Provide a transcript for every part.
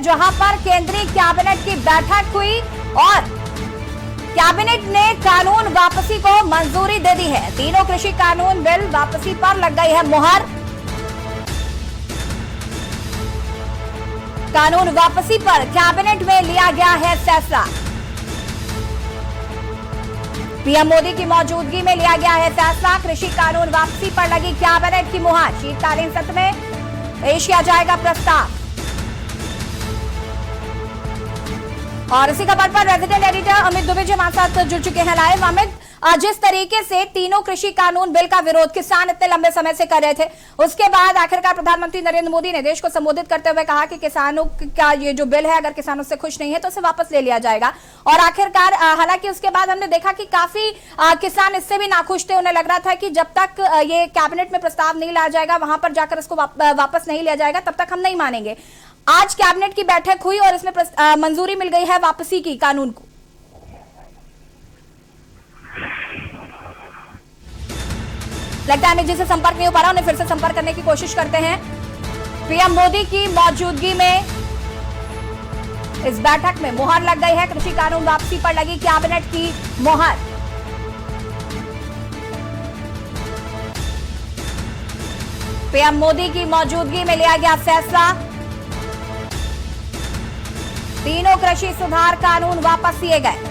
में जहां पर केंद्रीय कैबिनेट की बैठक हुई और कैबिनेट ने कानून वापसी को मंजूरी दे दी है। तीनों कृषि कानून बिल वापसी पर लग गई है मुहर। कानून वापसी पर कैबिनेट में लिया गया है फैसला। पीएम मोदी की मौजूदगी में लिया गया है फैसला। कृषि कानून वापसी पर लगी कैबिनेट की मुहर। शीतकालीन सत्र में पेश किया जाएगा प्रस्ताव। और इसी खबर पर रेजिडेंट एडिटर अमित दुबे जी हमारे साथ जुड़ चुके हैं लाइव। अमित, जिस तरीके से तीनों कृषि कानून बिल का विरोध किसान इतने लंबे समय से कर रहे थे, उसके बाद आखिरकार प्रधानमंत्री नरेंद्र मोदी ने देश को संबोधित करते हुए कहा कि किसानों का ये जो बिल है, अगर किसान उससे खुश नहीं है तो उसे वापस ले लिया जाएगा। और आखिरकार हालांकि उसके बाद हमने देखा कि काफी किसान इससे भी नाखुश थे। उन्हें लग रहा था कि जब तक ये कैबिनेट में प्रस्ताव नहीं लाया जाएगा, वहां पर जाकर इसको वापस नहीं लिया जाएगा, तब तक हम नहीं मानेंगे। आज कैबिनेट की बैठक हुई और इसमें मंजूरी मिल गई है वापसी की कानून को। लगता है जी से संपर्क नहीं हो पा रहा, उन्हें फिर से संपर्क करने की कोशिश करते हैं। पीएम मोदी की मौजूदगी में इस बैठक में मुहर लग गई है। कृषि कानून वापसी पर लगी कैबिनेट की मुहर। पीएम मोदी की मौजूदगी में लिया गया फैसला। तीनों कृषि सुधार कानून वापस लिए गए।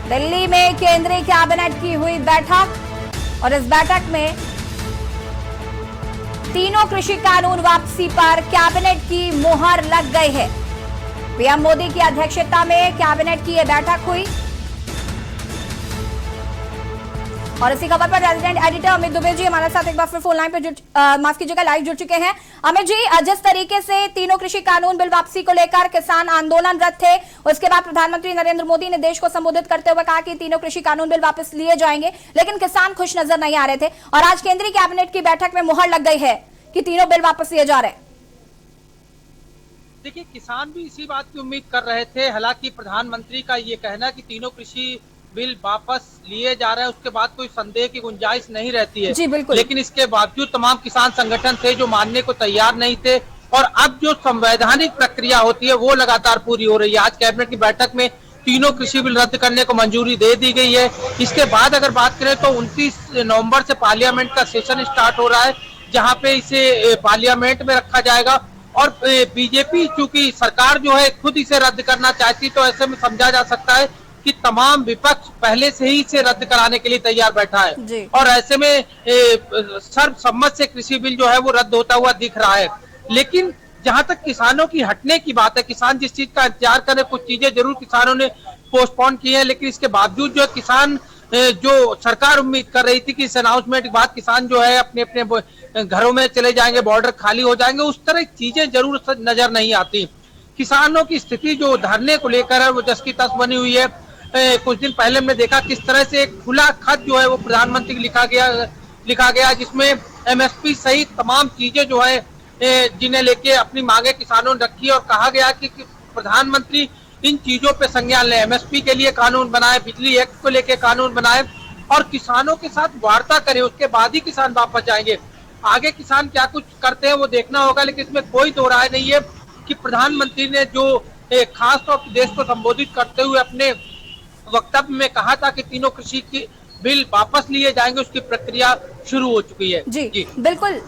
दिल्ली में केंद्रीय कैबिनेट की हुई बैठक और इस बैठक में तीनों कृषि कानून वापसी पर कैबिनेट की मुहर लग गई है। पीएम मोदी की अध्यक्षता में कैबिनेट की यह बैठक हुई और इसी खबर पर रेजिडेंट एडिटर अमित दुबे जी हमारे साथ एक बार फिर फोन लाइन पे माफ कीजिएगा लाइव जुड़ चुके हैं। अमित जी, जिस तरीके से तीनों कृषि कानून बिल वापसी को लेकर किसान आंदोलनरत थे, उसके बाद प्रधानमंत्री नरेंद्र मोदी ने देश को संबोधित करते हुए कहा कि तीनों कृषि कानून बिल वापस लिए जाएंगे, लेकिन किसान खुश नजर नहीं आ रहे थे और आज केंद्रीय कैबिनेट की बैठक में मुहर लग गई है कि तीनों बिल वापस लिए जा रहे हैं। देखिए, किसान भी इसी बात की उम्मीद कर रहे थे। हालांकि प्रधानमंत्री का ये कहना कि तीनों कृषि बिल वापस लिए जा रहे हैं, उसके बाद कोई संदेह की गुंजाइश नहीं रहती है। जी बिल्कुल। लेकिन इसके बावजूद तमाम किसान संगठन थे जो मानने को तैयार नहीं थे और अब जो संवैधानिक प्रक्रिया होती है वो लगातार पूरी हो रही है। आज कैबिनेट की बैठक में तीनों कृषि बिल रद्द करने को मंजूरी दे दी गई है। इसके बाद अगर बात करें तो 29 नवंबर से पार्लियामेंट का सेशन स्टार्ट हो रहा है, जहाँ पे इसे पार्लियामेंट में रखा जाएगा। और बीजेपी चूंकि सरकार जो है खुद इसे रद्द करना चाहती, तो ऐसे में समझा जा सकता है कि तमाम विपक्ष पहले से ही इसे रद्द कराने के लिए तैयार बैठा है और ऐसे में सर्वसम्मत से कृषि बिल जो है वो रद्द होता हुआ दिख रहा है। लेकिन जहां तक किसानों की हटने की बात है, किसान जिस चीज का इंतजार करे, कुछ चीजें जरूर किसानों ने पोस्टपोन की है, लेकिन इसके बावजूद जो किसान जो सरकार उम्मीद कर रही थी कि इस अनाउंसमेंट के बाद किसान जो है अपने अपने घरों में चले जाएंगे, बॉर्डर खाली हो जाएंगे, उस तरह चीजें जरूर नजर नहीं आती। किसानों की स्थिति जो धरने को लेकर है वो जस की तस बनी हुई है। कुछ दिन पहले हमने देखा किस तरह से एक खुला खत जो है वो प्रधानमंत्री को लिखा गया जिसमें एमएसपी सहित तमाम चीजें जो है जिन्हें लेके अपनी मांगे किसानों ने रखी और कहा गया कि प्रधानमंत्री इन चीजों पे संज्ञान लें, एमएसपी के लिए कानून बनाए, बिजली एक्ट को लेके कानून बनाए और किसानों के साथ वार्ता करें, उसके बाद ही किसान वापस जाएंगे। आगे किसान क्या कुछ करते हैं वो देखना होगा, लेकिन इसमें कोई दो राय नहीं है कि प्रधानमंत्री ने जो खास तौर पर देश को संबोधित करते हुए अपने वक्तव्य में कहा था कि तीनों कृषि की बिल वापस लिए जाएंगे, उसकी प्रक्रिया शुरू हो चुकी है। जी बिल्कुल।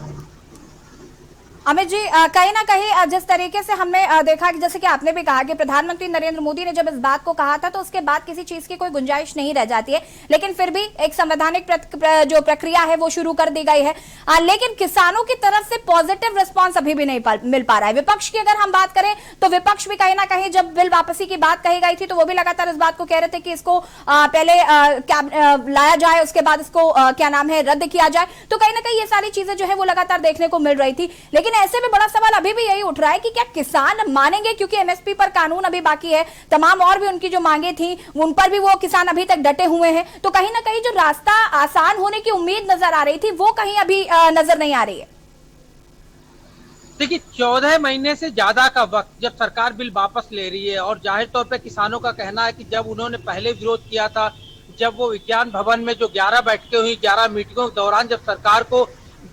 अमित जी, कहीं ना कहीं जिस तरीके से हमने देखा कि जैसे कि आपने भी कहा कि प्रधानमंत्री नरेंद्र मोदी ने जब इस बात को कहा था तो उसके बाद किसी चीज की कोई गुंजाइश नहीं रह जाती है, लेकिन फिर भी एक संवैधानिक जो प्रक्रिया है वो शुरू कर दी गई है। लेकिन किसानों की तरफ से पॉजिटिव रिस्पॉन्स अभी भी नहीं मिल पा रहा है। विपक्ष की अगर हम बात करें तो विपक्ष भी कहीं ना कहीं जब बिल वापसी की बात कही गई थी तो वो भी लगातार इस बात को कह रहे थे कि इसको पहले लाया जाए, उसके बाद इसको क्या नाम है रद्द किया जाए। तो कहीं ना कहीं ये सारी चीजें जो है वो लगातार देखने को मिल रही थी। लेकिन ऐसे में बड़ा सवाल अभी भी यही उठ रहा है कि क्या किसान मानेंगे, क्योंकि एमएसपी पर कानून अभी बाकी है, तमाम और भी उनकी जो मांगे थी उन पर भी वो किसान अभी तक डटे हुए हैं। तो कहीं ना कहीं जो रास्ता आसान होने की उम्मीद नजर आ रही थी वो कहीं अभी नजर नहीं आ रही है। देखिए, 14 महीने से ज्यादा का वक्त जब सरकार बिल वापस ले रही है और जाहिर तौर पे किसानों का कहना है कि जब उन्होंने पहले विरोध किया था, जब वो विज्ञान भवन में जो 11 बैठकें हुई, 11 मीटिंगों के दौरान जब सरकार को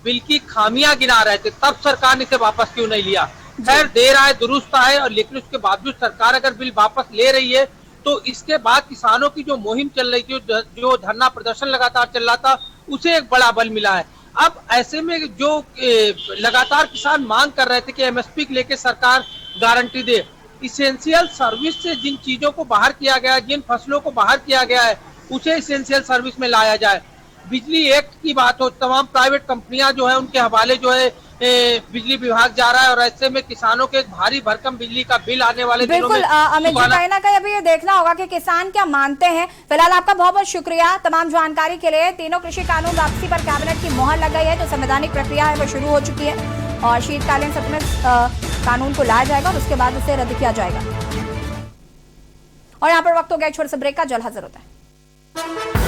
बिल की खामियां गिना रहे थे, तब सरकार ने इसे वापस क्यों नहीं लिया। खैर देर आए दुरुस्त आए, और लेकिन उसके बावजूद सरकार अगर बिल वापस ले रही है तो इसके बाद किसानों की जो मुहिम चल रही थी, जो धरना प्रदर्शन लगातार चल रहा था, उसे एक बड़ा बल मिला है। अब ऐसे में जो लगातार किसान मांग कर रहे थे कि एमएसपी लेके सरकार गारंटी दे, इसेंशियल सर्विस से जिन चीजों को बाहर किया गया है, जिन फसलों को बाहर किया गया है, उसे इसेंशियल सर्विस में लाया जाए। बिजली एक्ट की बात हो, तमाम प्राइवेट कंपनियां जो है उनके हवाले जो है बिजली विभाग जा रहा है, और ऐसे में किसानों के भारी भरकम बिजली का बिल आने वाले दिनों में बिल्कुल अमित जी, कहीं ना कहीं अभी ये देखना होगा कि किसान क्या मानते हैं। फिलहाल आपका बहुत बहुत शुक्रिया तमाम जानकारी के लिए। तीनों कृषि कानून वापसी पर कैबिनेट की मोहर लग गई है, जो संवैधानिक प्रक्रिया है वो शुरू हो चुकी है, और शीतकालीन सत्र में कानून को लाया जाएगा और उसके बाद उसे रद्द किया जाएगा। और यहाँ पर वक्त हो गया छोटे से ब्रेक का, जल्द हाजिर होता है।